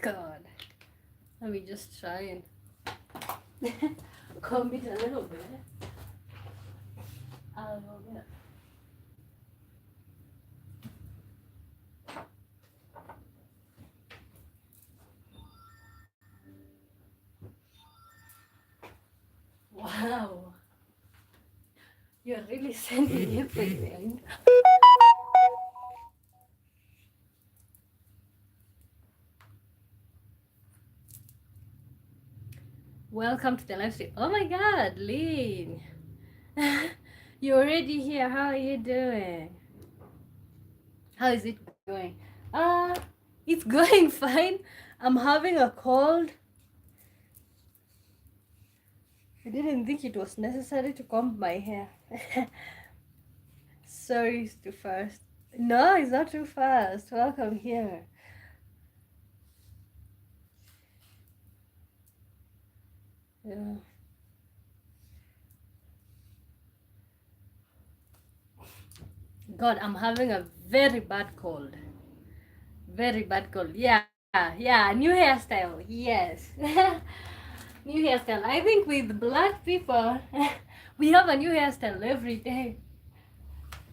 God. Let me just try and comb it a little bit. A little bit. Wow. You're really sending everything. Welcome to the live stream. Oh my God, Lynn. You're already here. How are you doing? How is it going? It's going fine. I'm having a cold. I didn't think it was necessary to comb my hair. Sorry, it's too fast. No, it's not too fast. Welcome here. Yeah. God, I'm having a very bad cold. Very bad cold. Yeah. New hairstyle. Yes. New hairstyle. I think with black people, we have a new hairstyle every day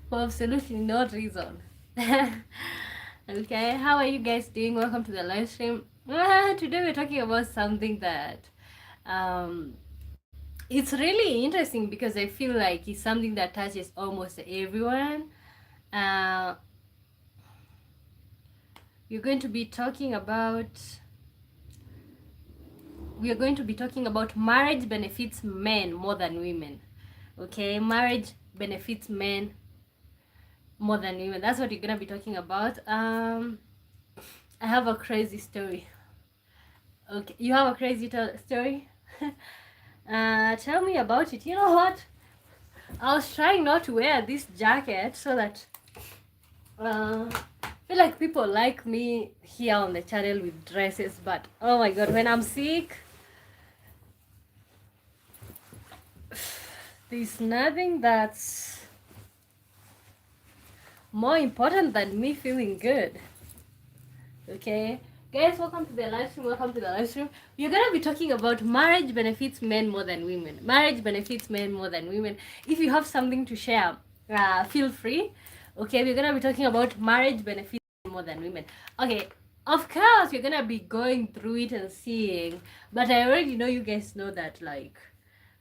for absolutely no reason. Okay, how are you guys doing? Welcome to the live stream. Today we're talking about something that um, it's really interesting because I feel like it's something that touches almost everyone. Uh, we're going to be talking about marriage benefits men more than women. Okay, marriage benefits men more than women. That's what you're gonna be talking about. I have a crazy story. Okay, you have a crazy story? Tell me about it. You know what? I was trying not to wear this jacket so that I feel like people like me here on the channel with dresses, but oh my god, when I'm sick, there's nothing that's more important than me feeling good. Okay, guys, welcome to the live stream. Welcome to the live stream. We're gonna be talking about marriage benefits men more than women. Marriage benefits men more than women. If you have something to share, feel free. Okay, we're gonna be talking about marriage benefits men more than women. Okay, of course you're gonna be going through it and seeing, but I already know you guys know that, like,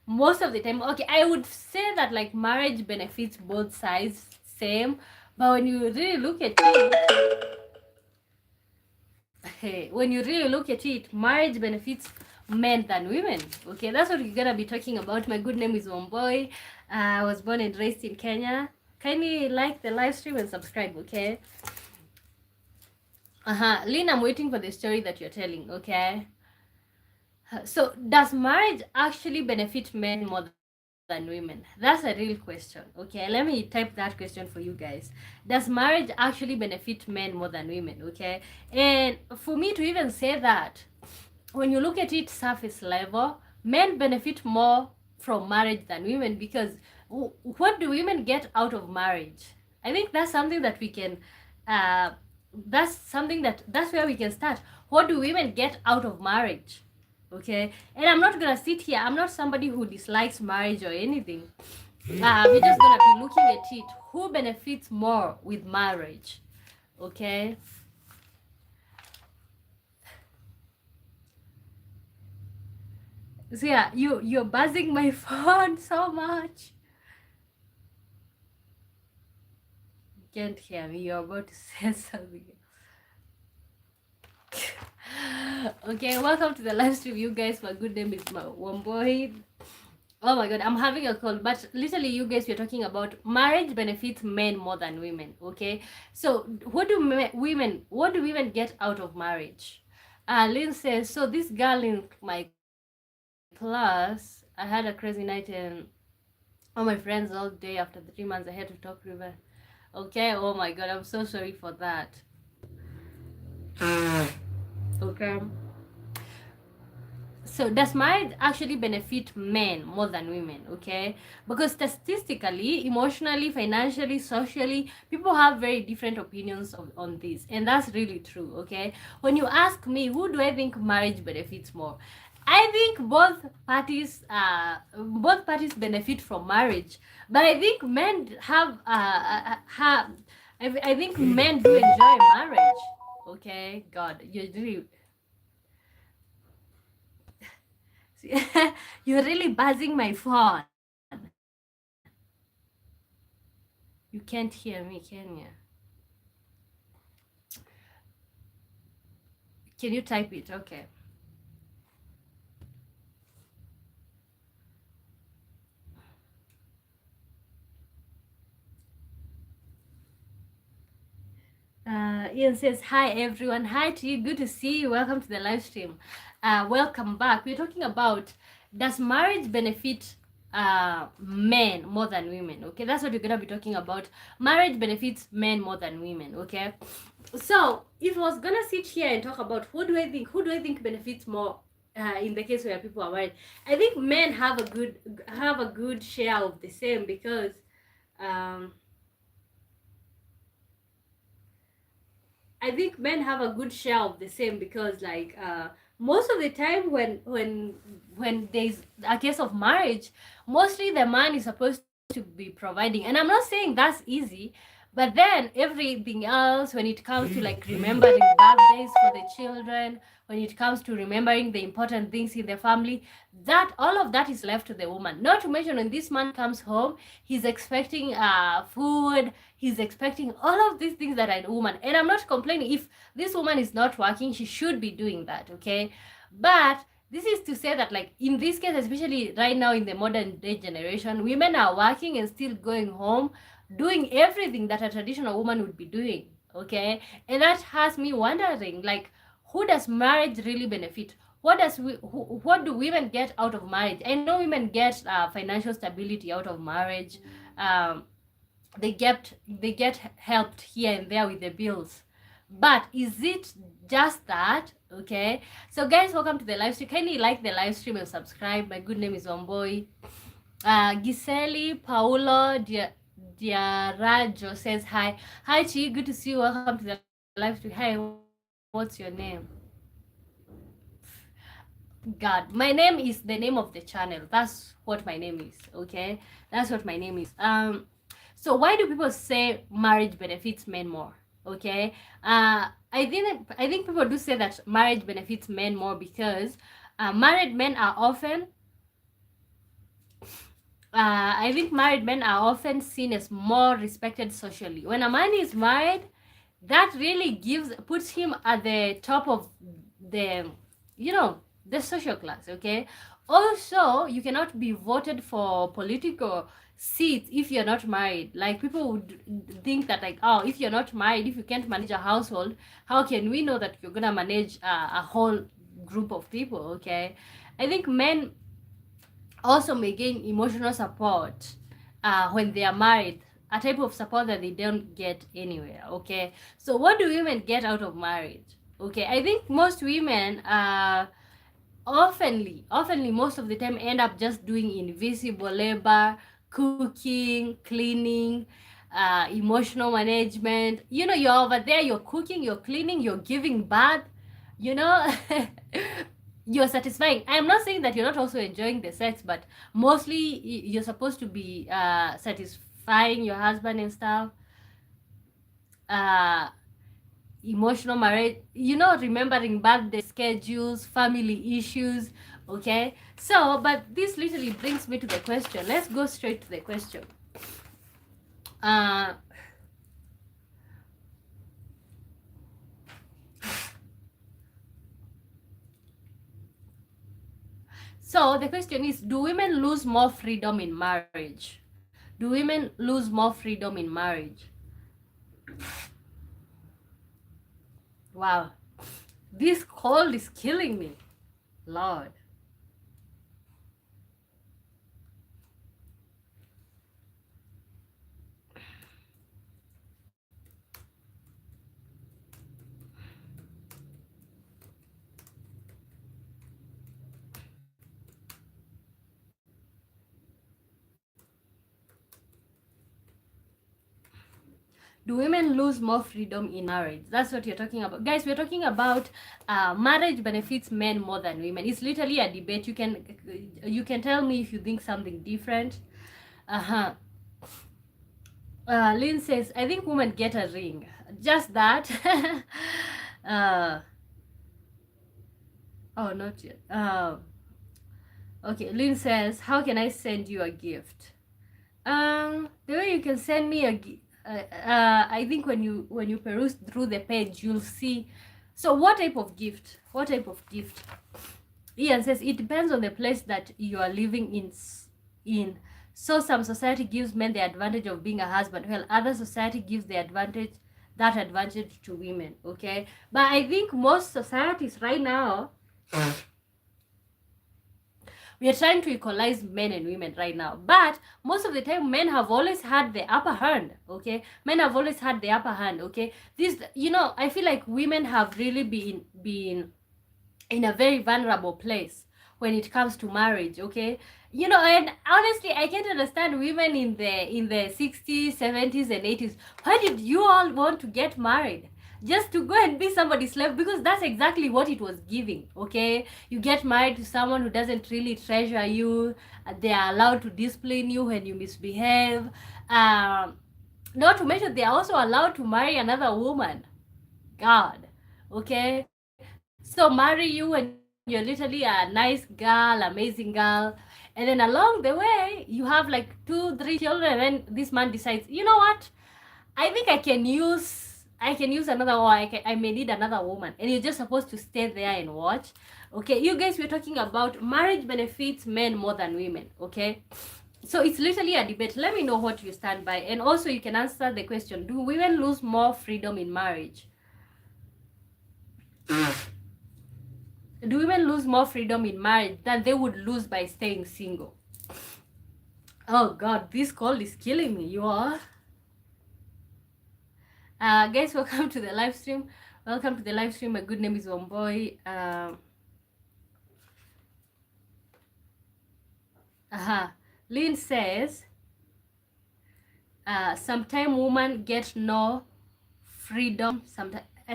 most of the time, okay, I would say that like marriage benefits both sides same, but when you really look at it, hey, when you really look at it, marriage benefits men than women. Okay, that's what we're gonna be talking about. My good name is Womboy. I was born and raised in Kenya. Kindly like the live stream and subscribe, okay? Lynn, I'm waiting for the story that you're telling, okay? So, does marriage actually benefit men more than women? That's a real question, okay? Let me type that question for you guys. Does marriage actually benefit men more than women, okay? And for me to even say that, when you look at it surface level, men benefit more from marriage than women, because what do women get out of marriage? I think that's something that we can that's where we can start. What do women get out of marriage? Okay, and I'm not gonna sit here, I'm not somebody who dislikes marriage or anything. We're just gonna be looking at it, who benefits more with marriage. Okay, so yeah, you're buzzing my phone so much. You can't hear me, you're about to say something. Okay, welcome to the live stream, you guys. My good name is Womboy. Oh my god, I'm having a cold, but literally, you guys, we're talking about marriage benefits men more than women. Okay, so what do women get out of marriage? Lynn says, so this girl in my class, I had a crazy night and all my friends all day. After the 3 months, I had to talk to her. Okay, oh my god, I'm so sorry for that. Okay. So does marriage actually benefit men more than women? Okay, because statistically, emotionally, financially, socially, people have very different opinions on this, and that's really true. Okay, when you ask me, who do I think marriage benefits more? I think both parties benefit from marriage, but I think men have I think men do enjoy marriage. Okay, God, you really you're really buzzing my phone. You can't hear me, can you? Can you type it? Okay. Ian says, hi everyone. Hi to you. Good to see you. Welcome to the live stream. Welcome back. We're talking about, does marriage benefit men more than women? Okay, that's what we're gonna be talking about. Marriage benefits men more than women. Okay, so if I was gonna sit here and talk about who do I think benefits more in the case where people are married, I think men have a good share of the same because um I think men have a good share of the same because like most of the time when there's a case of marriage, mostly the man is supposed to be providing. And I'm not saying that's easy, but then everything else, when it comes to like remembering birthdays for the children, when it comes to remembering the important things in the family, that all of that is left to the woman. Not to mention when this man comes home, he's expecting food, he's expecting all of these things that are in a woman. And I'm not complaining. If this woman is not working, she should be doing that, okay? But this is to say that like in this case, especially right now in the modern day generation, women are working and still going home doing everything that a traditional woman would be doing, okay? And that has me wondering like, who does marriage really benefit? What do women get out of marriage? I know women get financial stability out of marriage. um, they get helped here and there with the bills, but is it just that? Okay, so guys, welcome to the live stream. Kindly like the live stream and subscribe. My good name is Omboy. Giseli Paulo Diarajo says hi. Hi Chi, good to see you. Welcome to the live stream. Hi, what's your name? God, my name is the name of the channel. That's what my name is. Okay, that's what my name is. So why do people say marriage benefits men more? Okay, I think people do say that marriage benefits men more because married men are often I think married men are often seen as more respected socially. When a man is married, that really puts him at the top of the you know the social class. Okay, also you cannot be voted for political seats if you're not married. Like people would think that like, oh, if you're not married, if you can't manage a household, how can we know that you're gonna manage a whole group of people? Okay, I think men also may gain emotional support when they are married, a type of support that they don't get anywhere. Okay, so what do women get out of marriage? Okay, I think most women oftenly most of the time end up just doing invisible labor, cooking, cleaning, emotional management. You're over there, you're cooking, you're cleaning, you're giving bath, you know you're satisfying. I'm not saying that you're not also enjoying the sex, but mostly you're supposed to be satisfying your husband and stuff. uh Emotional marriage, remembering birthday schedules, family issues. Okay, so but this literally brings me to the question. Let's go straight to the question. uh so the question is, do women lose more freedom in marriage? Do women lose more freedom in marriage? Wow, this cold is killing me, Lord. Do women lose more freedom in marriage? That's what you're talking about. Guys, we're talking about marriage benefits men more than women. It's literally a debate. You can tell me if you think something different. Uh-huh. Lynn says, I think women get a ring. Just that. uh, oh, not yet. Okay, Lynn says, how can I send you a gift? The way you can send me I think when you peruse through the page, you'll see. So what type of gift? What type of gift? Ian says it depends on the place that you are living in. So some society gives men the advantage of being a husband, while other society gives that advantage to women. Okay, but I think most societies right now, we are trying to equalize men and women right now, but most of the time men have always had the upper hand. Okay, men have always had the upper hand. Okay, this, I feel like women have really been in a very vulnerable place when it comes to marriage. Okay, and honestly, I can't understand women in the 60s, 70s and 80s. Why did you all want to get married? Just to go and be somebody's slave? Because that's exactly what it was giving. Okay, you get married to someone who doesn't really treasure you. They are allowed to discipline you when you misbehave. Not to mention, they are also allowed to marry another woman. God. Okay, so marry you when you're literally a nice girl, amazing girl, and then along the way you have like 2 3 children, and then this man decides, you know what, I think I can use another, or I may need another woman, and you're just supposed to stay there and watch. Okay, you guys, we're talking about marriage benefits men more than women. Okay, so it's literally a debate. Let me know what you stand by, and also you can answer the question, do women lose more freedom in marriage? Do women lose more freedom in marriage than they would lose by staying single? Oh God, this call is killing me. You are. Guys, welcome to the live stream. Welcome to the live stream. My good name is Omboy. Lynn says, sometimes women get no freedom.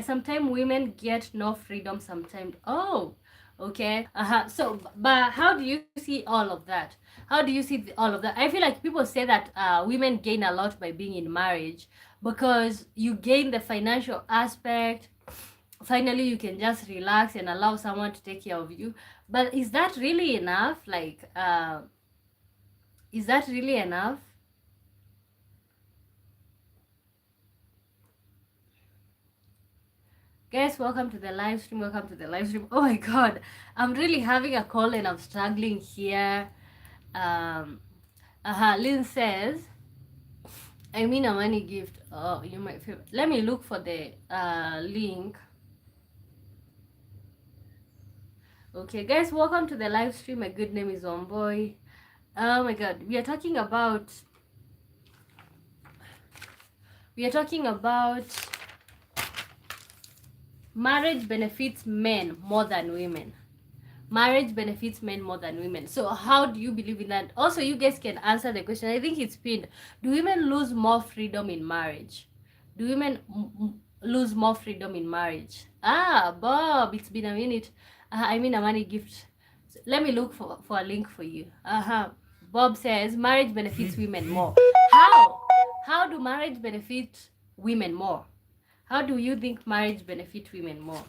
Sometimes women get no freedom. Sometimes. Oh, okay. So, but how do you see all of that? How do you see all of that? I feel like people say that women gain a lot by being in marriage, because you gain the financial aspect. Finally, you can just relax and allow someone to take care of you. But is that really enough? Like, is that really enough? Guys, welcome to the live stream. Welcome to the live stream. Oh my God, I'm really having a call and I'm struggling here. Lynn says, I mean a money gift. Oh, you might feel. Let me look for the link. Okay, guys, welcome to the live stream. My good name is Omboy. Oh my God, we are talking about marriage benefits men more than women. Marriage benefits men more than women. So how do you believe in that? Also, you guys can answer the question. I think it's pinned. Do women lose more freedom in marriage? Do women lose more freedom in marriage? Bob, it's been a minute. I mean a money gift. So let me look for a link for you. Bob says marriage benefits women more. How do marriage benefit women more? How do you think marriage benefit women more?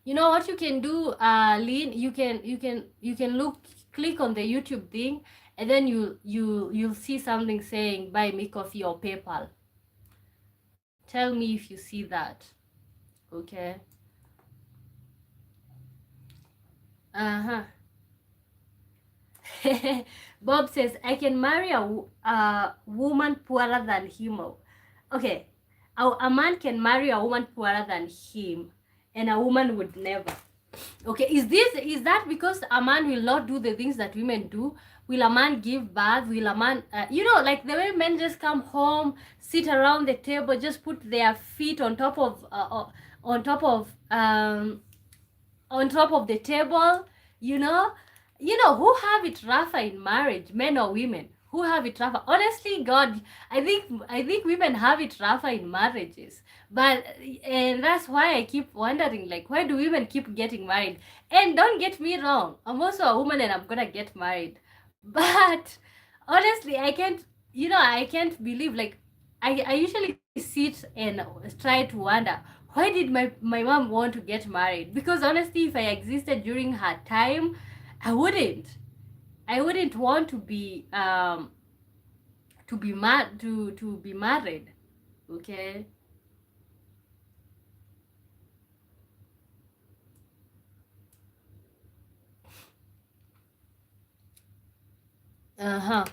You know what you can do, Lynn? You can click on the YouTube thing, and then you'll see something saying buy me coffee or PayPal. Tell me if you see that. Okay. Bob says I can marry a woman poorer than him. Okay, a man can marry a woman poorer than him, and a woman would never. Okay, is that because a man will not do the things that women do? Will a man give birth? Will a man like the way men just come home, sit around the table, just put their feet on top of on top of the table, you know who have it rougher in marriage, men or women? Who have it rougher? Honestly, God, I think women have it rougher in marriages. But and that's why I keep wondering, like, why do women keep getting married? And don't get me wrong, I'm also a woman and I'm gonna get married. But honestly, I can't believe, like, I usually sit and try to wonder, why did my mom want to get married? Because honestly, if I existed during her time, I wouldn't. I wouldn't want to be married. Okay. Uh-huh.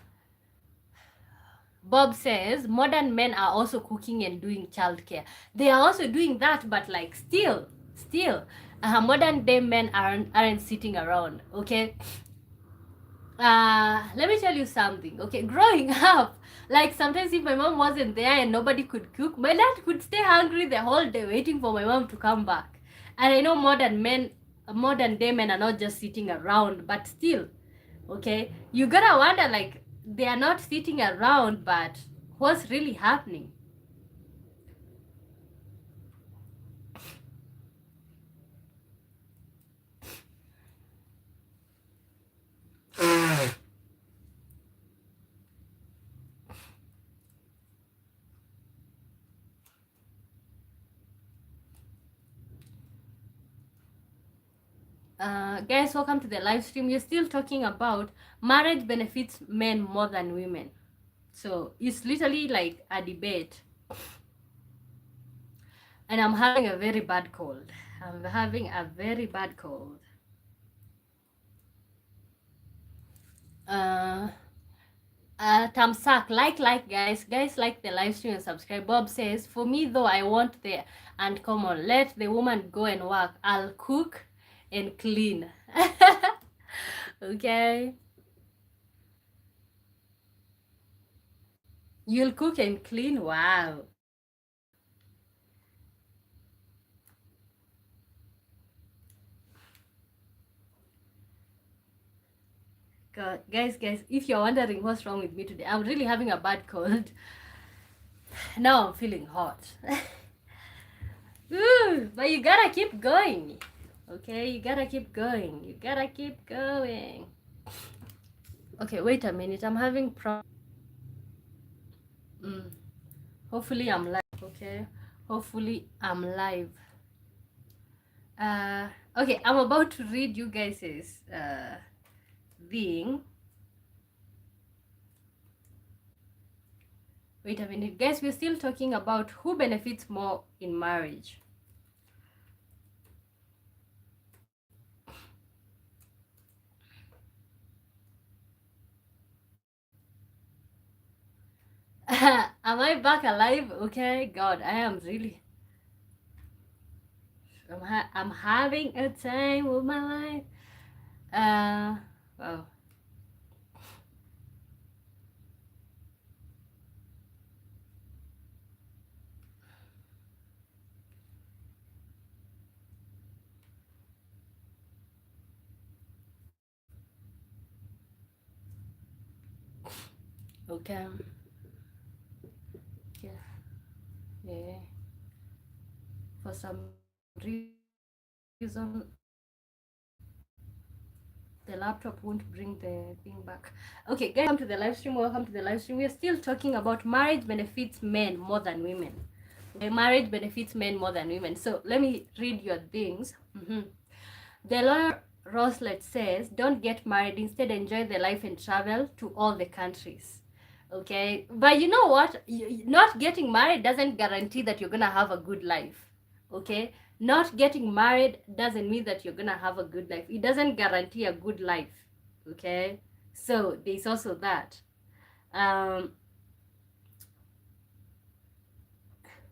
Bob says modern men are also cooking and doing childcare. They are also doing that, but like still, modern day men aren't sitting around. Okay. Let me tell you something. Okay, growing up, like sometimes if my mom wasn't there and nobody could cook, my dad could stay hungry the whole day waiting for my mom to come back. And I know modern day men are not just sitting around, but still, okay, you gotta wonder, like, they are not sitting around, but what's really happening? Guys, welcome to the live stream. We're still talking about marriage benefits men more than women. So it's literally like a debate. And I'm having a very bad cold. I'm having a very bad cold. Uh, Tamsak, guys, like the live stream and subscribe. Bob says, for me though, I want the and come on, let the woman go and work. I'll cook and clean. Okay, you'll cook and clean. Wow. God, guys, if you're wondering what's wrong with me today, I'm really having a bad cold. Now I'm feeling hot. Ooh, but you gotta keep going. Okay, you gotta keep going. You gotta keep going. Okay, wait a minute. I'm having mm, hopefully I'm live. Okay, hopefully I'm live. Uh, okay, I'm about to read you guys's thing. Wait a minute, guys. We're still talking about who benefits more in marriage. Am I back alive? Okay, God, I am really. I'm having a time with my life. Wow. Okay. Yeah. Yeah. For some reason, the laptop won't bring the thing back. Okay, guys, welcome to the live stream. Welcome to the live stream. We're still talking about marriage benefits men more than women. Okay, marriage benefits men more than women. So let me read your things. The lawyer Roslet says, don't get married. Instead, enjoy the life and travel to all the countries. Okay, but you know what? Not getting married doesn't guarantee that you're gonna have a good life. Okay, not getting married doesn't mean that you're gonna have a good life. It doesn't guarantee a good life. Okay, so there's also that. Um,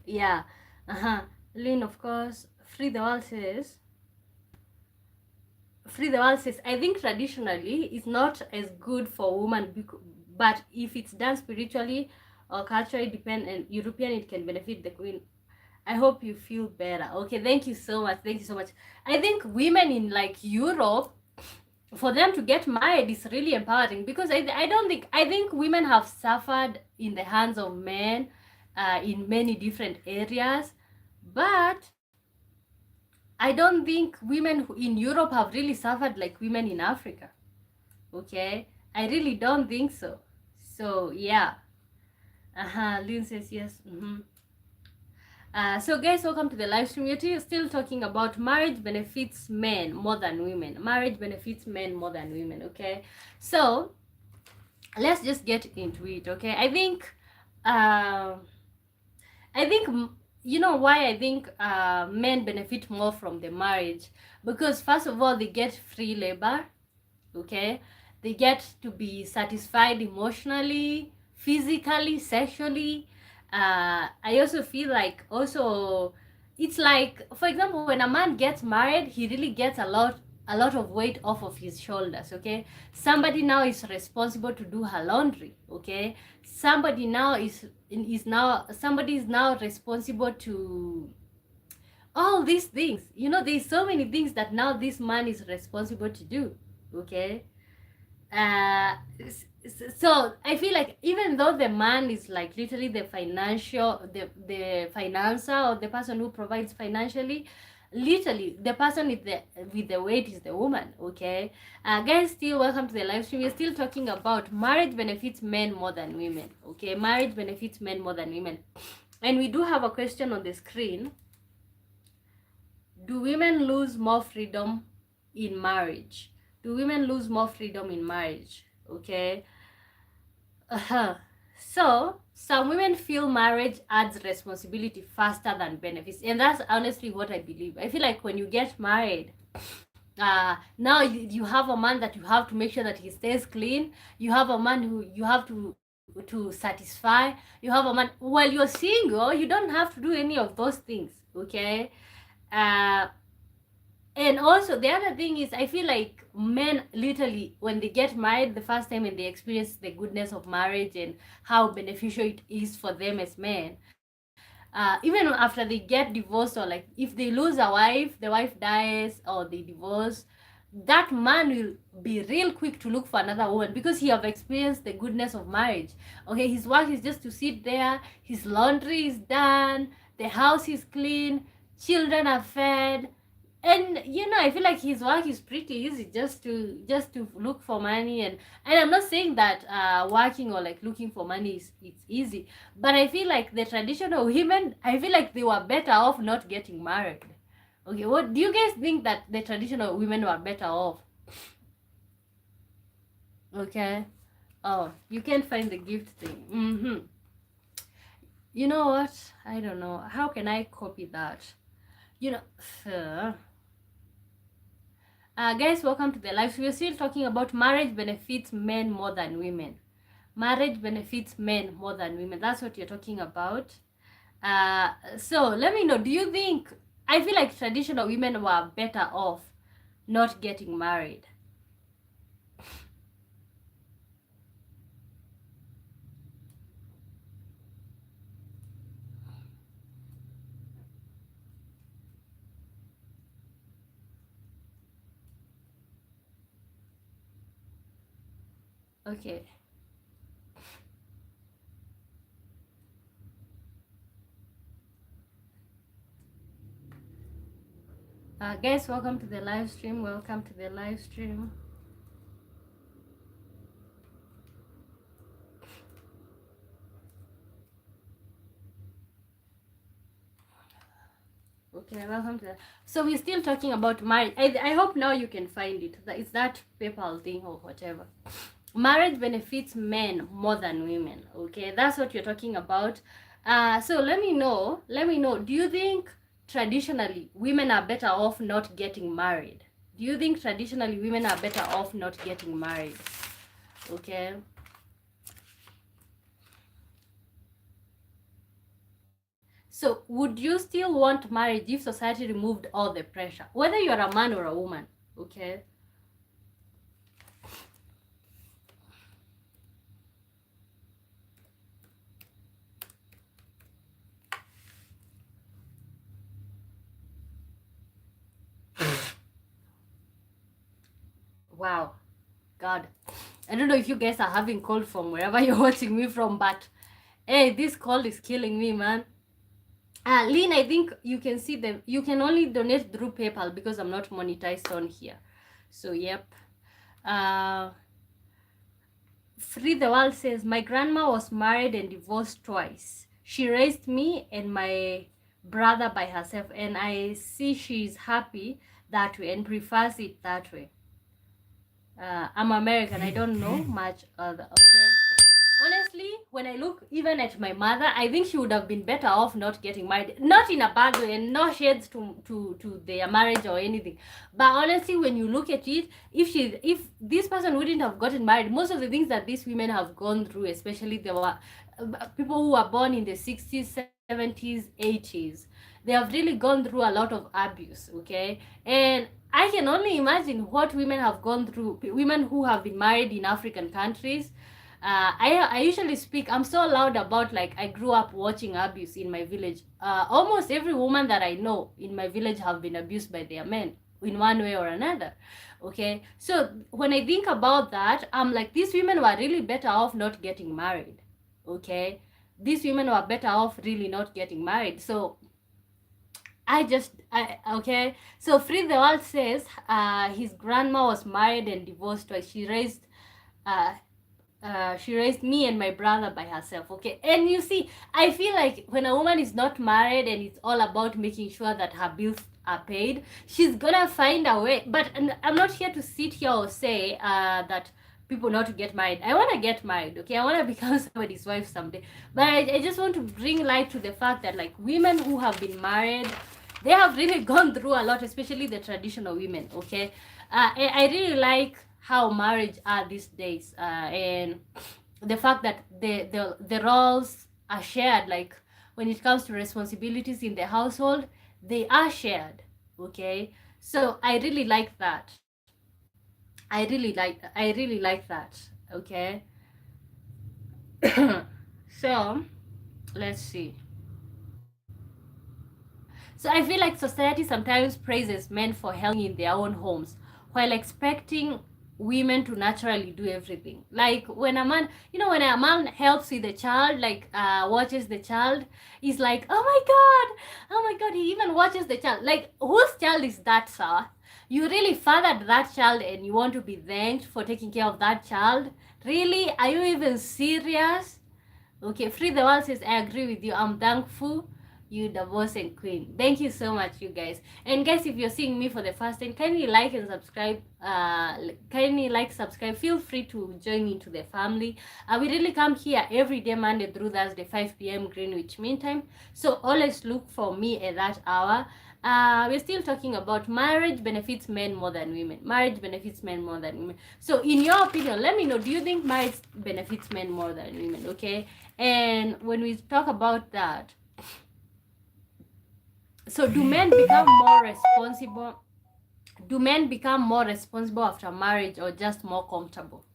yeah, Lynn, of course. Free the world says, I think traditionally it's not as good for women, but if it's done spiritually or culturally depend and European, it can benefit the queen. I hope you feel better. Okay, thank you so much. Thank you so much. I think women in like Europe, for them to get married is really empowering, because I don't think, I think women have suffered in the hands of men in many different areas, but I don't think women in Europe have really suffered like women in Africa. Okay, I really don't think so. So yeah. Lynn says yes. So guys, welcome to the live stream. We're still talking about marriage benefits men more than women. Marriage benefits men more than women. Okay, so let's just get into it. Okay, uh, I think you know why I think men benefit more from the marriage, because first of all they get free labor. Okay, they get to be satisfied emotionally, physically, sexually. I also feel like, also it's like, for example, when a man gets married, he really gets a lot of weight off of his shoulders. Okay, somebody now is responsible to do her laundry. Okay, somebody is now responsible to all these things. You know, there's so many things that now this man is responsible to do. Okay, uh so I feel like, even though the man is like literally the financer, or the person who provides financially, literally the person with the weight is the woman. Okay, guys, still welcome to the live stream. We're still talking about marriage benefits men more than women. Okay, marriage benefits men more than women, and we do have a question on the screen. Do women lose more freedom in marriage? Do women lose more freedom in marriage? Okay. So some women feel marriage adds responsibility faster than benefits, and that's honestly what I believe. I feel like when you get married, now you have a man that you have to make sure that he stays clean. You have a man who you have to satisfy. You have a man, while you're single, you don't have to do any of those things. Okay. uh and also the other thing is, I feel like men literally, when they get married the first time and they experience the goodness of marriage and how beneficial it is for them as men, even after they get divorced, or like if they lose a wife, the wife dies or they divorce, that man will be real quick to look for another woman, because he have experienced the goodness of marriage. Okay, his work is just to sit there, his laundry is done, the house is clean, children are fed, and you know, I feel like his work is pretty easy, just to look for money. And I'm not saying that working or like looking for money is it's easy, but I feel like the traditional women, I feel like they were better off not getting married. Okay, what do you guys think, that the traditional women were better off? Okay. Oh, you can't find the gift thing. You know what, I don't know, how can I copy that? You know, guys, welcome to the live. So we're still talking about marriage benefits men more than women. Marriage benefits men more than women. That's what you're talking about. So let me know. Do you think? I feel like traditional women were better off not getting married. Okay. Guys, welcome to the live stream. Welcome to the live stream. Okay, welcome to that. So we're still talking about marriage. I hope now you can find it. It's that PayPal thing or whatever. Marriage benefits men more than women. Okay, that's what you're talking about. So let me know, do you think traditionally women are better off not getting married? Do you think traditionally women are better off not getting married? Okay. So would you still want marriage if society removed all the pressure, whether you're a man or a woman? Okay. Wow, God. I don't know if you guys are having cold from wherever you're watching me from, but hey, this cold is killing me, man. Lynn, I think you can see them. You can only donate through PayPal because I'm not monetized on here. So, yep. Uh, Free the World says, my grandma was married and divorced twice. She raised me and my brother by herself, and I see she's happy that way and prefers it that way. I'm American. I don't know much other. Okay. Honestly, when I look even at my mother, I think she would have been better off not getting married. Not in a bad way, and no shades to their marriage or anything. But honestly, when you look at it, if this person wouldn't have gotten married, most of the things that these women have gone through, especially the people who were born in the 60s, 70s, 80s, they have really gone through a lot of abuse. Okay, and I can only imagine what women have gone through. Women who have been married in African countries. I usually speak. I'm so loud about, like, I grew up watching abuse in my village. Almost every woman that I know in my village have been abused by their men in one way or another. Okay, so when I think about that, I'm like, these women were really better off not getting married. Okay, these women were better off really not getting married. So okay. So Free the World says his grandma was married and divorced twice. Uh, she raised me and my brother by herself. Okay, and you see, I feel like when a woman is not married and it's all about making sure that her bills are paid, she's gonna find a way. But I'm not here to sit here or say that people not to get married. I want to get married. Okay, I want to become somebody's wife someday. But I just want to bring light to the fact that, like, women who have been married, they have really gone through a lot, especially the traditional women. Okay, I really like how marriage are these days, and the fact that the roles are shared. Like, when it comes to responsibilities in the household, they are shared. Okay, so I really like that. I really like that. Okay. So let's see. So I feel like society sometimes praises men for helping in their own homes while expecting women to naturally do everything. Like, when a man, when a man helps with the child, like, watches the child, he's like, oh my god, he even watches the child. Like, whose child is that, sir? You really fathered that child and you want to be thanked for taking care of that child? Really? Are you even serious? Okay, Free the World says, I agree with you. I'm thankful you divorce and queen. Thank you so much, you guys. And guys, if you're seeing me for the first time, kindly like and subscribe. Subscribe. Feel free to join into the family. We really come here every day, Monday through Thursday, 5 p.m. Greenwich Mean Time. So always look for me at that hour. We're still talking about marriage benefits men more than women. Marriage benefits men more than women. So in your opinion, let me know, do you think marriage benefits men more than women? Okay. And when we talk about that, so do men become more responsible? Do men become more responsible after marriage or just more comfortable?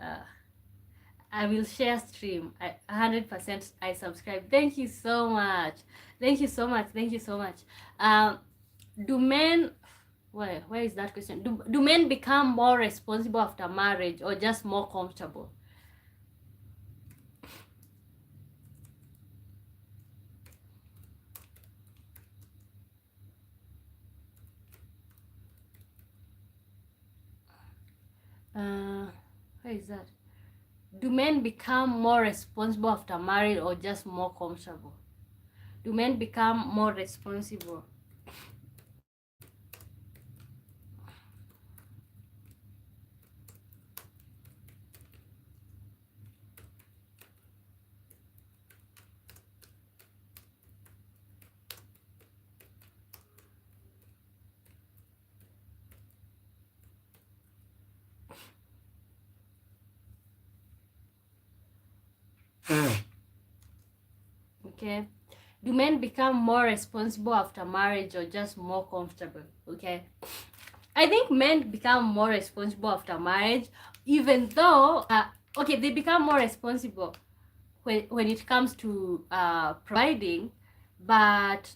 Uh, I will share stream. 100% I subscribe. Thank you so much. Thank you so much. Thank you so much. Do men, where is that question? Do men become more responsible after marriage or just more comfortable? Where is that? Do men become more responsible after marriage or just more comfortable? Do men become more responsible? Okay. Do men become more responsible after marriage or just more comfortable? Okay. I think men become more responsible after marriage, even though, okay, they become more responsible when it comes to providing, but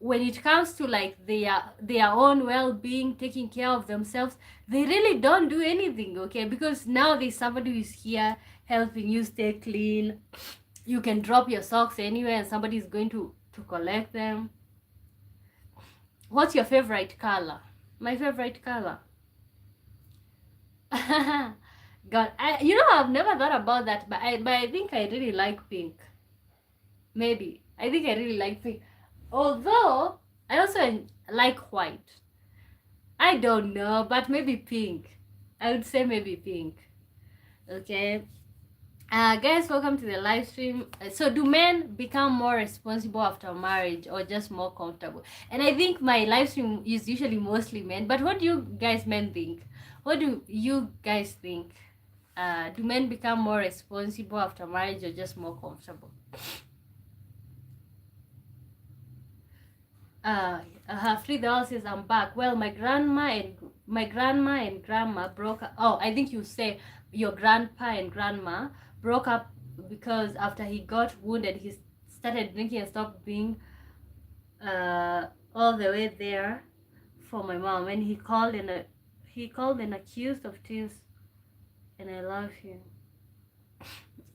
when it comes to like their own well-being, taking care of themselves, they really don't do anything, okay? Because now there's somebody who's here helping you stay clean. You can drop your socks anywhere and somebody is going to collect them. What's your favorite color? My favorite color. God, I've never thought about that, but I think I really like pink. Maybe I think I really like pink. Although I also like white. I don't know, but maybe pink. I would say maybe pink. Okay. Guys, welcome to the live stream. So, do men become more responsible after marriage or just more comfortable? And I think my live stream is usually mostly men. But what do you guys men think? What do you guys think? Do men become more responsible after marriage or just more comfortable? Frida says I'm back. Well, my grandma and grandma broke up. Oh, I think you say your grandpa and grandma broke up because after he got wounded, he started drinking and stopped being uh all the way there for my mom. And he called and accused of things, and I love him.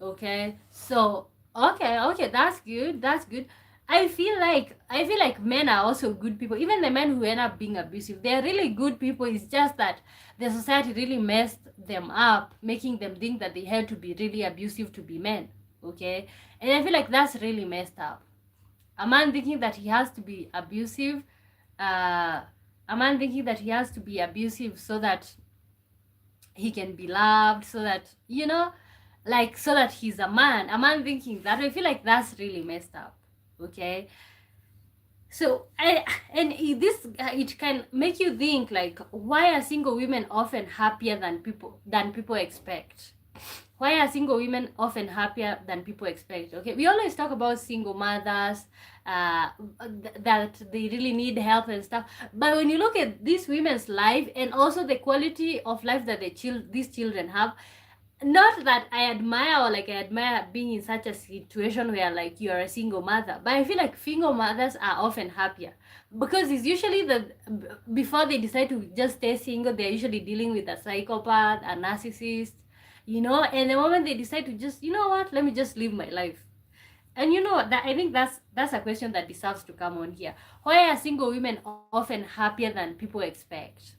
Okay, so okay, that's good. That's good. I feel like men are also good people. Even the men who end up being abusive, they're really good people. It's just that the society really messed them up, making them think that they had to be really abusive to be men. Okay, and I feel like that's really messed up. A man thinking that he has to be abusive, uh, a man thinking that he has to be abusive so that he can be loved, so that like so that he's a man thinking that. I feel like that's really messed up. Okay, so it can make you think like, why are single women often happier than people expect? Why are single women often happier than people expect? Okay, we always talk about single mothers, uh that they really need help and stuff, but when you look at these women's life and also the quality of life that these children have, not that I admire or like I admire being in such a situation where like you're a single mother, but I feel like single mothers are often happier because it's usually before they decide to just stay single, they're usually dealing with a psychopath, a narcissist, and the moment they decide to just, what, let me just live my life. And that I think that's a question that deserves to come on here. Why are single women often happier than people expect?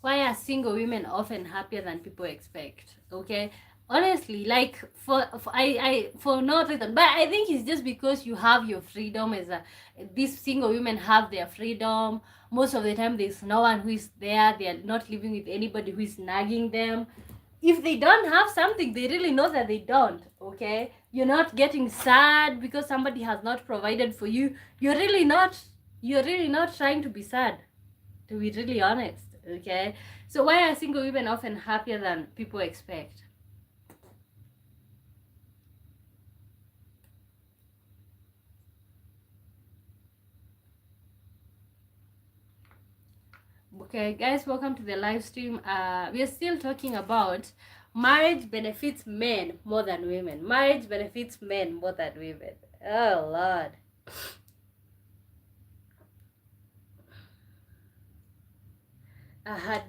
Why are single women often happier than people expect? Okay, honestly, like for no reason, but I think it's just because you have your freedom. These single women have their freedom. Most of the time there's no one who is there. They are not living with anybody who is nagging them. If they don't have something, they really know that they don't. Okay, you're not getting sad because somebody has not provided for you. You're really not trying to be sad, to be really honest. Okay, so why are single women often happier than people expect? Okay, guys, welcome to the live stream. We are still talking about marriage benefits men more than women. Marriage benefits men more than women. Oh Lord.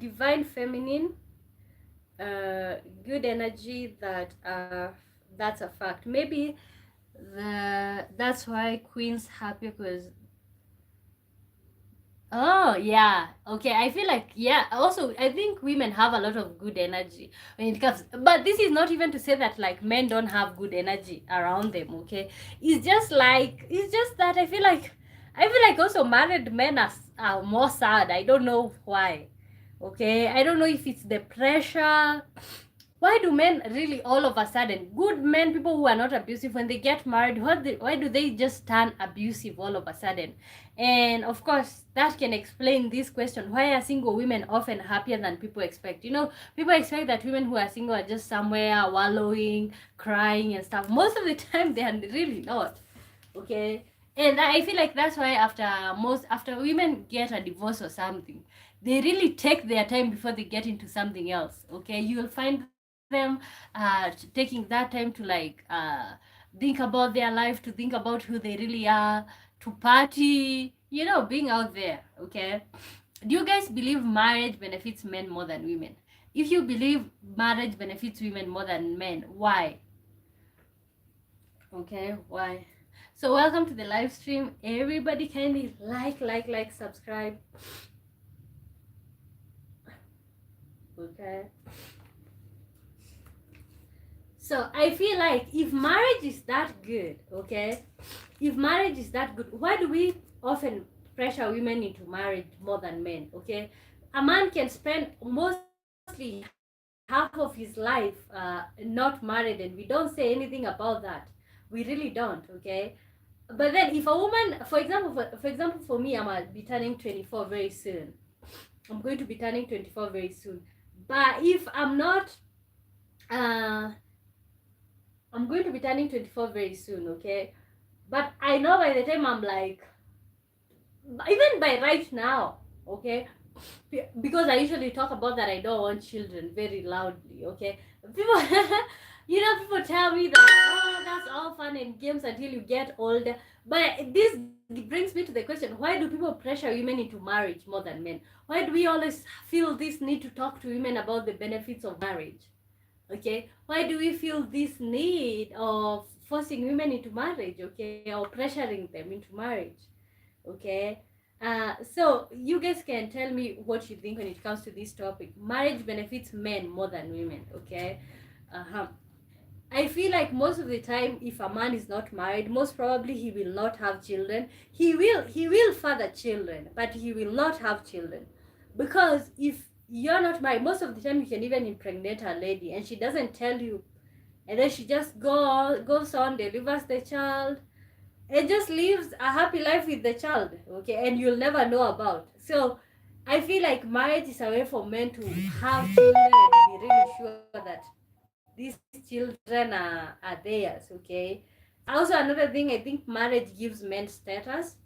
Divine feminine, good energy. That's a fact. Maybe that's why queen's happy, because oh yeah, okay. I feel like, yeah. Also, I think women have a lot of good energy when it comes. But this is not even to say that like men don't have good energy around them. Okay, it's just that I feel like also married men are more sad. I don't know why. Okay, I don't know if it's the pressure. Why do men really all of a sudden, good men, people who are not abusive, when they get married, why do they just turn abusive all of a sudden? And of course, that can explain this question: why are single women often happier than people expect? You know, people expect that women who are single are just somewhere wallowing, crying, and stuff. Most of the time, they are really not. Okay, and I feel like that's why after women get a divorce or something, they really take their time before they get into something else. Okay, you'll find them taking that time to think about their life, to think about who they really are, to party, you know, being out there. Okay, do you guys believe marriage benefits men more than women? If you believe marriage benefits women more than men, why? Okay, why? So welcome to the live stream. Everybody kindly like, subscribe. Okay. So I feel like if marriage is that good, okay, if marriage is that good, why do we often pressure women into marriage more than men? Okay, a man can spend mostly half of his life not married, and we don't say anything about that. We really don't. Okay, but then if a woman, for example, for me, be turning 24 very soon. I'm going to be turning 24 very soon. But if I'm not, uh, I'm going to be turning 24 very soon, okay? But I know by the time I'm like, even by right now, okay? Because I usually talk about that I don't want children very loudly, okay? People, people tell me that, oh, that's all fun and games until you get older. But this brings me to the question: why do people pressure women into marriage more than men? Why do we always feel this need to talk to women about the benefits of marriage? Okay, why do we feel this need of forcing women into marriage, okay, or pressuring them into marriage? Okay, so you guys can tell me what you think when it comes to this topic. Marriage benefits men more than women. Okay, uh-huh. I feel like most of the time, if a man is not married, most probably he will not have children. He will father children, but he will not have children, because if you're not married, most of the time you can even impregnate a lady and she doesn't tell you, and then she just goes on, delivers the child, and just lives a happy life with the child. Okay, and you'll never know about. So I feel like marriage is a way for men to have children and to be really sure that these children are theirs. Okay, also another thing, I think marriage gives men status.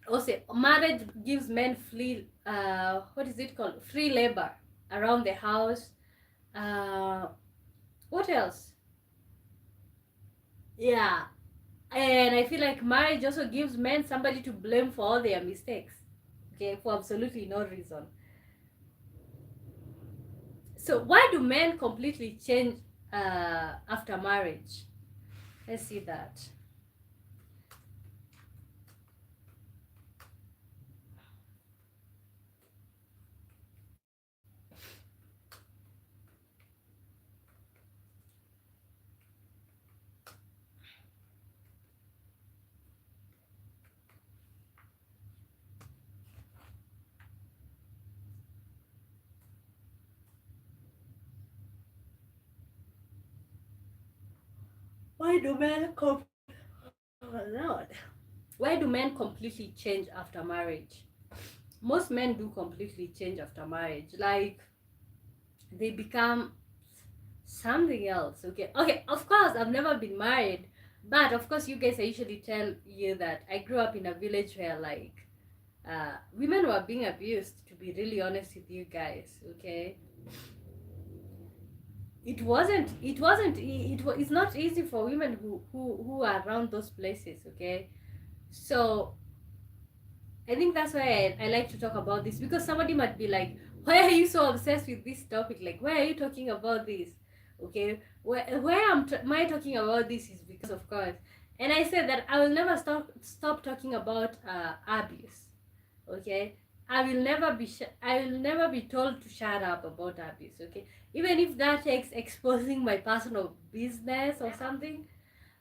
Also, marriage gives men free, what is it called, free labor around the house. uh what else? Yeah, and I feel like marriage also gives men somebody to blame for all their mistakes, okay, for absolutely no reason. So why do men completely change after marriage? Let's see that. Why do men oh Lord. Why do men completely change after marriage? Most men do completely change after marriage. Like, they become something else. Okay. Okay, of course I've never been married, but of course you guys, I usually tell you that I grew up in a village where, like, women were being abused, to be really honest with you guys. Okay, it's not easy for women who are around those places. Okay, so I think that's why I like to talk about this, because somebody might be like, why are you so obsessed with this topic? Like, why are you talking about this? Okay, why am I talking about this is because, of course, and I said that I will never stop talking about abuse. Okay, I will never be told to shut up about abuse. Okay, even if that takes exposing my personal business or something,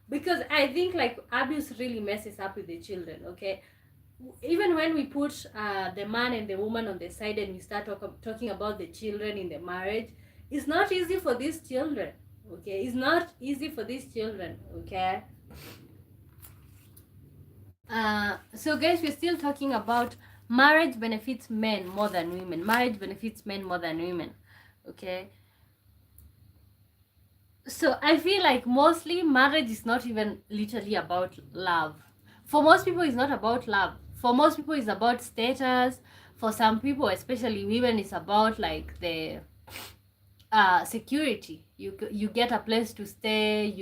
because I think, like, abuse really messes up with the children. Okay, even when we put the man and the woman on the side and we start talking about the children in the marriage, It's not easy for these children. Okay, it's not easy for these children. Okay. So guys, we're still talking about marriage benefits men more than women. Marriage benefits men more than women. Okay. So I feel like mostly marriage is not even literally about love. For most people, it's not about love. For most people, it's about status. For some people, especially women, it's about like the security. You get a place to stay.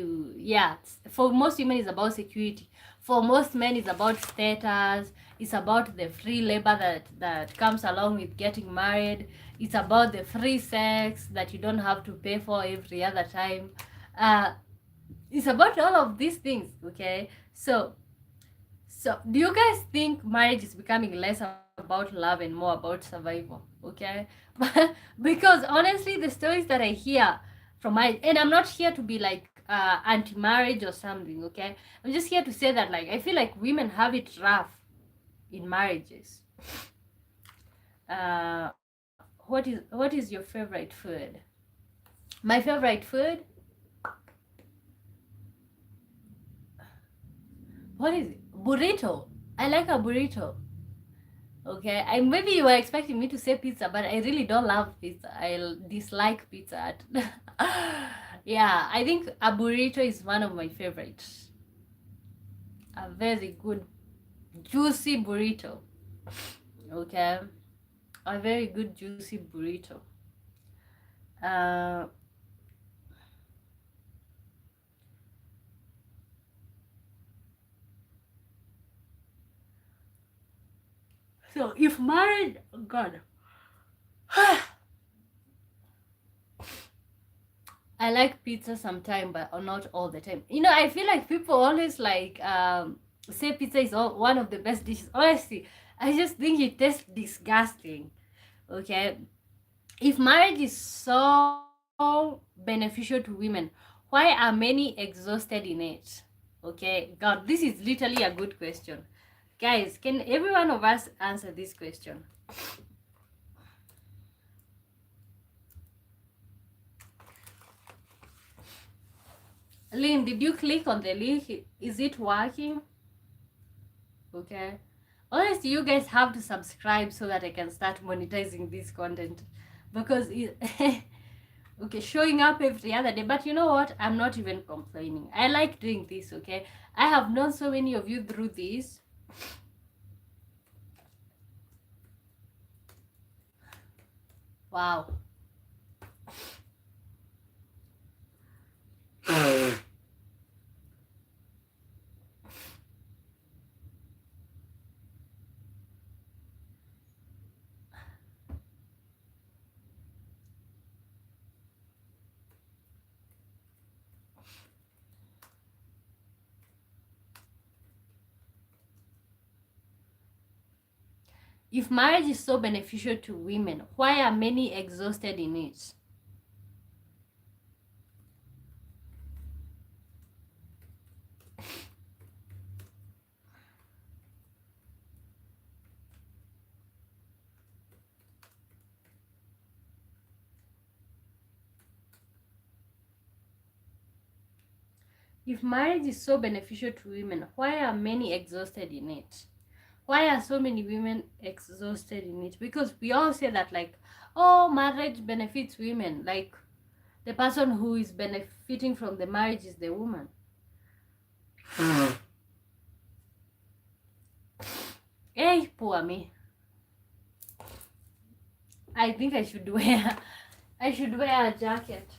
For most women, it's about security. For most men, it's about status. It's about the free labor that comes along with getting married. It's about the free sex that you don't have to pay for every other time. uh it's about all of these things. Okay, so do you guys think marriage is becoming less about love and more about survival? Okay. Because honestly, the stories that I hear from my, and I'm not here to be like anti-marriage or something. Okay, I'm just here to say that like I feel like women have it rough in marriages. What is your favorite food? My favorite food, what is it? Burrito. I like a burrito. Okay, I maybe you were expecting me to say pizza, but I really don't love pizza. I dislike pizza. Yeah, I think a burrito is one of my favorites. A very good, juicy burrito. Okay, a very good, juicy burrito. Uh, so if married, God, I like pizza sometime, but not all the time. I feel like people always like say pizza is one of the best dishes. Honestly, I just think it tastes disgusting. Okay, if marriage is so beneficial to women, why are many exhausted in it? Okay, God, this is literally a good question. Guys, can every one of us answer this question? Lynn, did you click on the link? Is it working? Okay. Honestly, you guys have to subscribe so that I can start monetizing this content. Because okay, showing up every other day. But you know what? I'm not even complaining. I like doing this, okay? I have known so many of you through this. Wow. If marriage is so beneficial to women, why are many exhausted in it? If marriage is so beneficial to women, why are many exhausted in it? Why are so many women exhausted in it? Because we all say that like, oh, marriage benefits women. Like the person who is benefiting from the marriage is the woman. Hey, poor me. I think I should wear a jacket.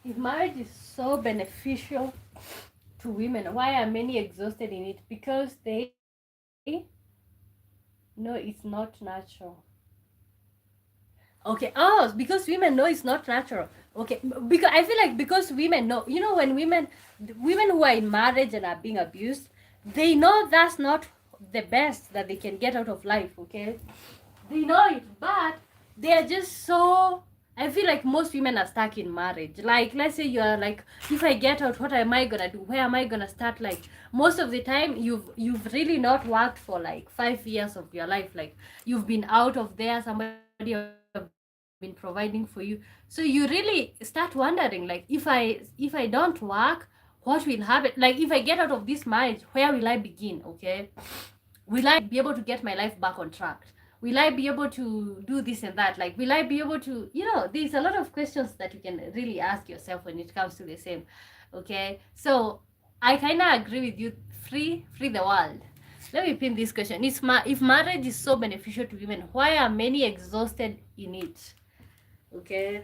If marriage is so beneficial to women, why are many exhausted in it? Because they know it's not natural. Okay. Oh, because women know it's not natural. Okay. Because I feel like because women know, when women who are in marriage and are being abused, they know that's not the best that they can get out of life. Okay. They know it, but they are just so I feel like most women are stuck in marriage. Like, let's say you're like, if I get out, what am I gonna do? Where am I gonna start? Like, most of the time, you've really not worked for like 5 years of your life. Like, you've been out of there. Somebody have been providing for you. So you really start wondering, like, if I don't work, what will happen? Like, if I get out of this marriage, where will I begin? Okay, will I be able to get my life back on track? Will I be able to do this and that? Like, will I be able to, there's a lot of questions that you can really ask yourself when it comes to the same. Okay, so I kind of agree with you. Free the world. Let me pin this question. If marriage is so beneficial to women, why are many exhausted in it? Okay,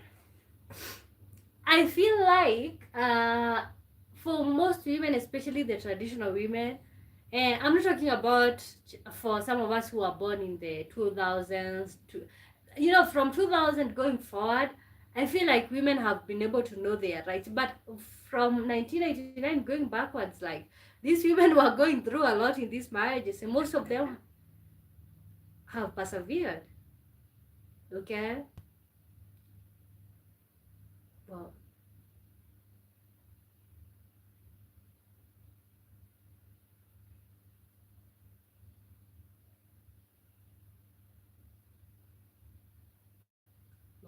I feel like for most women, especially the traditional women, and I'm not talking about for some of us who are born in the 2000s to, from 2000 going forward, I feel like women have been able to know their rights. But from 1989 going backwards, like, these women were going through a lot in these marriages, and most of them have persevered. Okay? Well,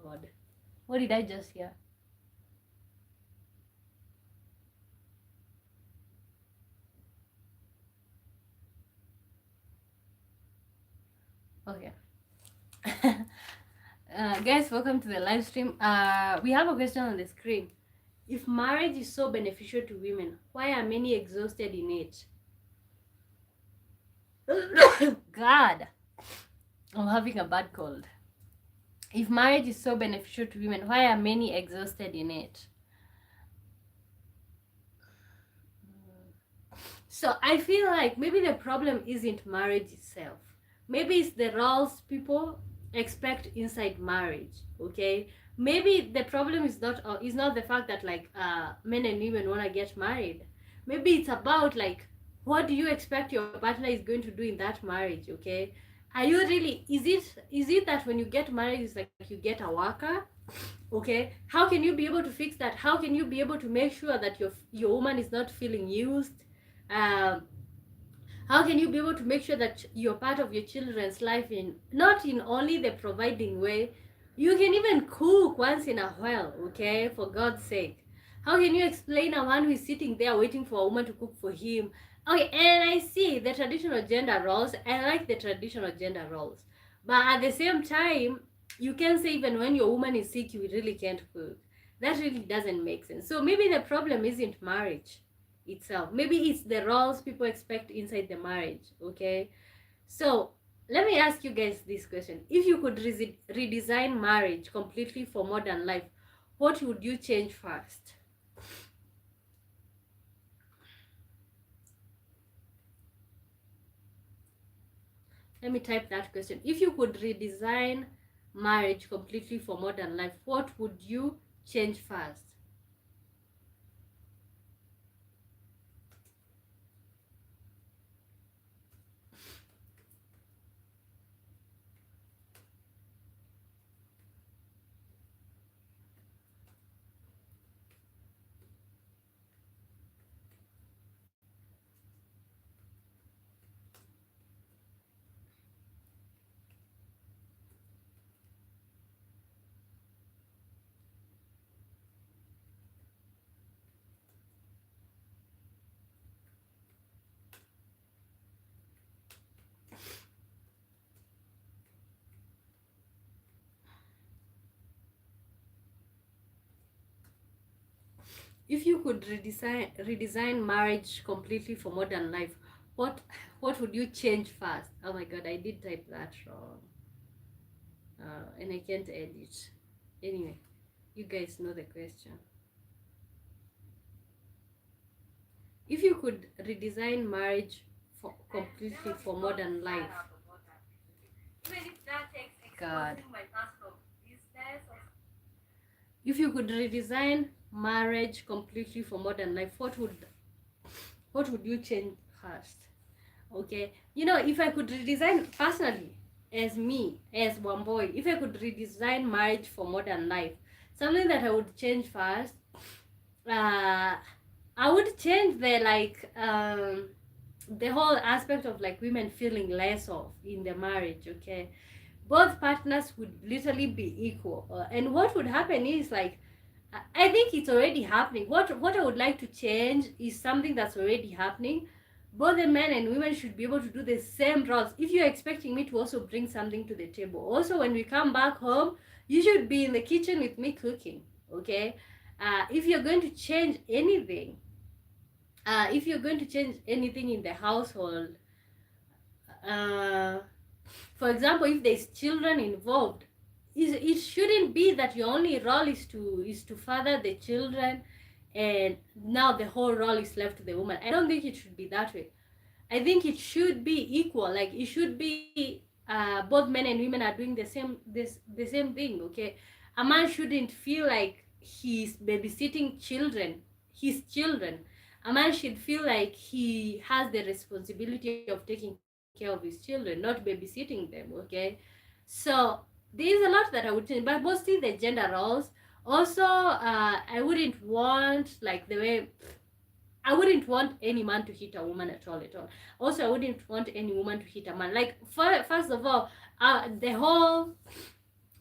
Lord. What did I just hear? Okay. Guys, welcome to the live stream. We have a question on the screen. If marriage is so beneficial to women, why are many exhausted in it? God, I'm having a bad cold. If marriage is so beneficial to women, why are many exhausted in it? So I feel like maybe the problem isn't marriage itself. Maybe it's the roles people expect inside marriage. Okay, maybe the problem is not the fact that, like, men and women want to get married. Maybe it's about, like, what do you expect your partner is going to do in that marriage. Okay, are you really, is it that when you get married it's like you get a worker? Okay, how can you be able to fix that? How can you be able to make sure that your woman is not feeling used? um, how can you be able to make sure that you're part of your children's life, in not in only the providing way? You can even cook once in a while, okay, for God's sake. How can you explain a man who is sitting there waiting for a woman to cook for him? Okay, and I see the traditional gender roles. I like the traditional gender roles, but at the same time, you can say even when your woman is sick, you really can't cook. That really doesn't make sense. So maybe the problem isn't marriage itself. Maybe it's the roles people expect inside the marriage. Okay, so let me ask you guys this question. If you could redesign marriage completely for modern life, what would you change first? Let me type that question. If you could redesign marriage completely for modern life, what would you change first? If you could redesign marriage completely for modern life, what what would you change first? Oh my god, I did type that wrong. And I can't edit. Anyway, you guys know the question. If you could redesign marriage completely for modern life, God. If you could redesign marriage completely for modern life, what would you change first? Okay, if I could redesign personally, as me, as one boy, if I could redesign marriage for modern life, something that I would change first, uh, I would change the whole aspect of like women feeling less of in the marriage. Okay, both partners would literally be equal, and what would happen is like I think it's already happening. What I would like to change is something that's already happening. Both the men and women should be able to do the same roles. If you're expecting me to also bring something to the table, also when we come back home, you should be in the kitchen with me cooking. Okay, if you're going to change anything, if you're going to change anything in the household, uh, for example, if there's children involved, it shouldn't be that your only role is to father the children, and now the whole role is left to the woman. I don't think it should be that way. I think it should be equal. Like it should be both men and women are doing the same thing. Okay, a man shouldn't feel like he's babysitting his children. A man should feel like he has the responsibility of taking care of his children, not babysitting them. Okay, so there is a lot that I would change, but mostly the gender roles. Also, I wouldn't want like the way I wouldn't want any man to hit a woman at all, at all. Also, I wouldn't want any woman to hit a man. Like, first of all, the whole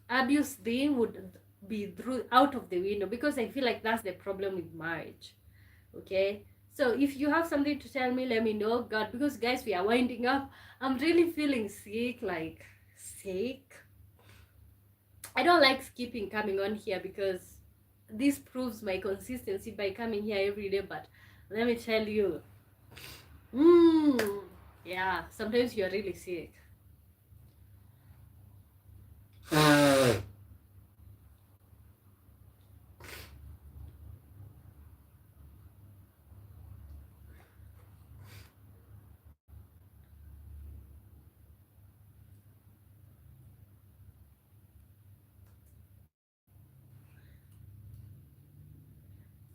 abuse thing would be through out of the window, because I feel like that's the problem with marriage. Okay, so if you have something to tell me, let me know, God, because guys, we are winding up. I'm really feeling sick, like sick. I don't like skipping coming on here because this proves my consistency by coming here every day. But let me tell you, mm, yeah, sometimes you're really sick.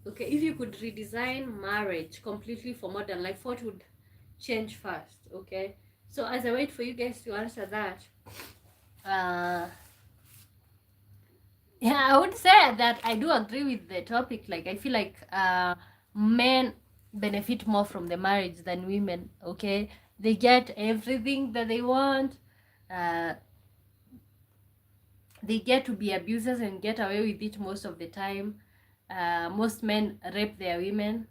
Okay, if you could redesign marriage completely for modern life, what would change first? Okay, so as I wait for you guys to answer that, uh, yeah, I would say that I do agree with the topic. Like, I feel like men benefit more from the marriage than women. Okay, they get everything that they want. Uh, they get to be abusers and get away with it most of the time. Most men rape their women,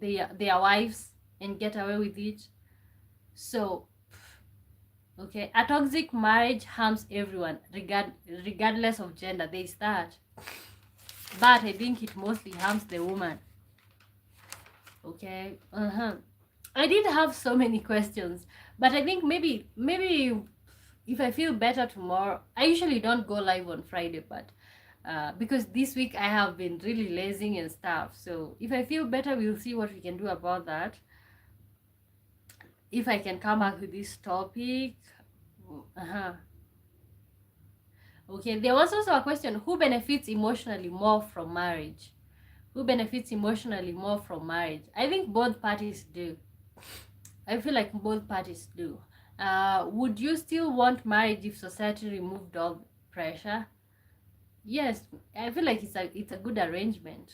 their wives, and get away with it. So, okay, a toxic marriage harms everyone, regardless of gender. There is that, but I think it mostly harms the woman. Okay. I did have so many questions, but I think maybe if I feel better tomorrow, I usually don't go live on Friday, but because this week I have been really lazy and stuff. So if I feel better, we'll see what we can do about that. If I can come back with this topic. Uh-huh. Okay, there was also a question: who benefits emotionally more from marriage? Who benefits emotionally more from marriage? I think both parties do. I feel like both parties do. Would you still want marriage if society removed all pressure? Yes, I feel like it's a good arrangement.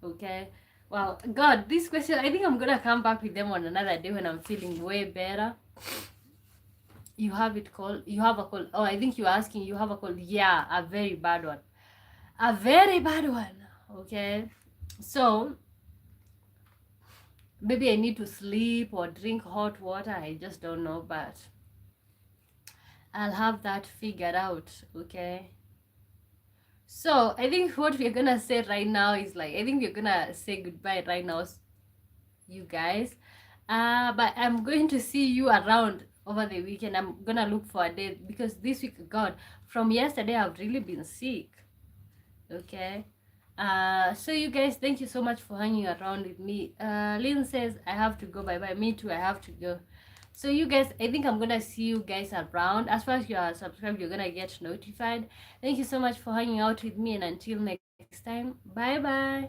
Okay. Well, God, this question, I think I'm gonna come back with them on another day when I'm feeling way better. You have it called. You have a call. Oh, I think you're asking. You have a call. Yeah, a very bad one. A very bad one. Okay. So maybe I need to sleep or drink hot water. I just don't know, but I'll have that figured out. Okay. So I think what we're gonna say right now is like, I think we're gonna say goodbye right now, you guys. But I'm going to see you around over the weekend. I'm gonna look for a date because this week, God, from yesterday I've really been sick. Okay. So you guys, thank you so much for hanging around with me. Lynn says I have to go. Bye bye. Me too. I have to go. So you guys, I think I'm gonna see you guys around. As far as you are subscribed, you're gonna get notified. Thank you so much for hanging out with me, and until next time, bye bye.